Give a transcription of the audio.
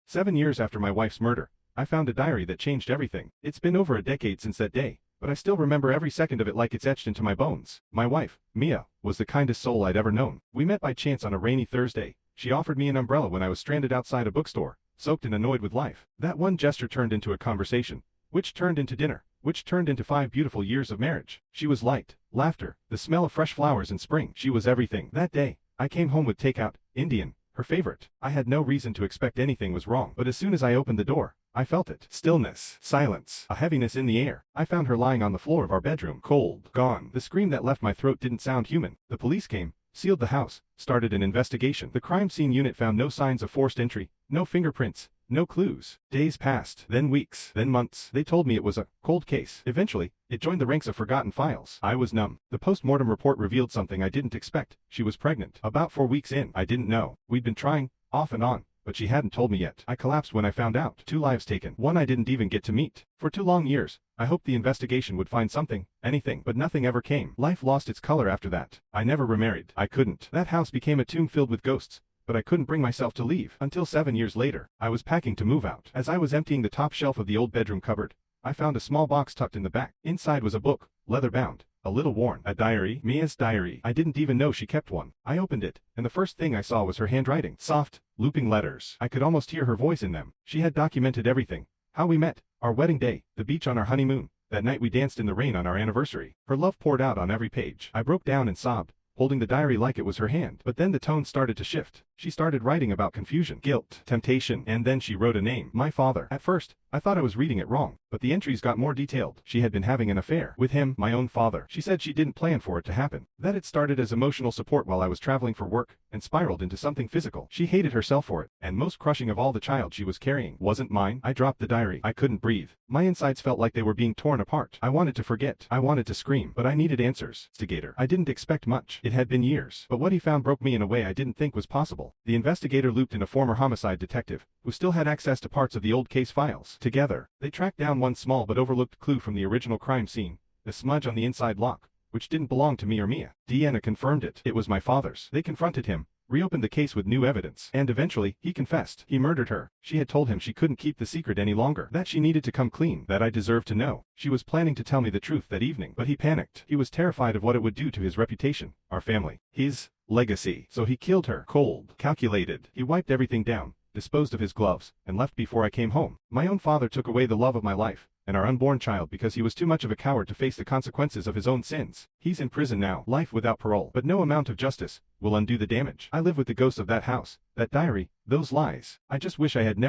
7 years after my wife's murder, I found a diary that changed everything. It's been over a decade since that day, but I still remember every second of it like it's etched into my bones. My wife, Mia, was the kindest soul I'd ever known. We met by chance on a rainy Thursday. She offered me an umbrella when I was stranded outside a bookstore, soaked and annoyed with life. That one gesture turned into a conversation, which turned into dinner, which turned into 5 beautiful years of marriage. She was light, laughter, the smell of fresh flowers in spring. She was everything. That day, I came home with takeout, Indian, her favorite. I had no reason to expect anything was wrong, but as soon as I opened the door, I felt it. Stillness, silence, a heaviness in the air. I found her lying on the floor of our bedroom, cold, gone. The scream that left my throat didn't sound human. The police came, sealed the house, started an investigation. The crime scene unit found no signs of forced entry, no fingerprints, no clues. Days passed, then weeks, then months. They told me it was a cold case. Eventually, it joined the ranks of forgotten files. I was numb. The post-mortem report revealed something I didn't expect. She was pregnant. About 4 weeks in, I didn't know. We'd been trying, off and on, but she hadn't told me yet. I collapsed when I found out. 2 lives taken. One I didn't even get to meet. For 2 long years, I hoped the investigation would find something, anything, but nothing ever came. Life lost its color after that. I never remarried. I couldn't. That house became a tomb filled with ghosts, but I couldn't bring myself to leave. Until 7 years later, I was packing to move out. As I was emptying the top shelf of the old bedroom cupboard, I found a small box tucked in the back. Inside was a book, leather-bound, a little worn. A diary. Mia's diary. I didn't even know she kept one. I opened it, and the first thing I saw was her handwriting. Soft, looping letters. I could almost hear her voice in them. She had documented everything. How we met, our wedding day, the beach on our honeymoon, that night we danced in the rain on our anniversary. Her love poured out on every page. I broke down and sobbed, holding the diary like it was her hand. But then the tone started to shift. She started writing about confusion, guilt, temptation, and then she wrote a name. My father. At first, I thought I was reading it wrong, but the entries got more detailed. She had been having an affair with him, my own father. She said she didn't plan for it to happen, that it started as emotional support while I was traveling for work, and spiraled into something physical. She hated herself for it, and most crushing of all, the child she was carrying wasn't mine. I dropped the diary. I couldn't breathe. My insides felt like they were being torn apart. I wanted to forget. I wanted to scream, but I needed answers. Investigator. I didn't expect much. It had been years, but what he found broke me in a way I didn't think was possible. The investigator looped in a former homicide detective, who still had access to parts of the old case files. Together, they tracked down one small but overlooked clue from the original crime scene, a smudge on the inside lock, which didn't belong to me or Mia. Deanna confirmed it. It was my father's. They confronted him, reopened the case with new evidence, and eventually, he confessed. He murdered her. She had told him she couldn't keep the secret any longer, that she needed to come clean, that I deserved to know. She was planning to tell me the truth that evening, but he panicked. He was terrified of what it would do to his reputation, our family, his legacy. So he killed her. Cold, calculated. He wiped everything down, disposed of his gloves, and left before I came home. My own father took away the love of my life, and our unborn child, because he was too much of a coward to face the consequences of his own sins. He's in prison now, life without parole, but no amount of justice will undo the damage. I live with the ghosts of that house, that diary, those lies. I just wish I had never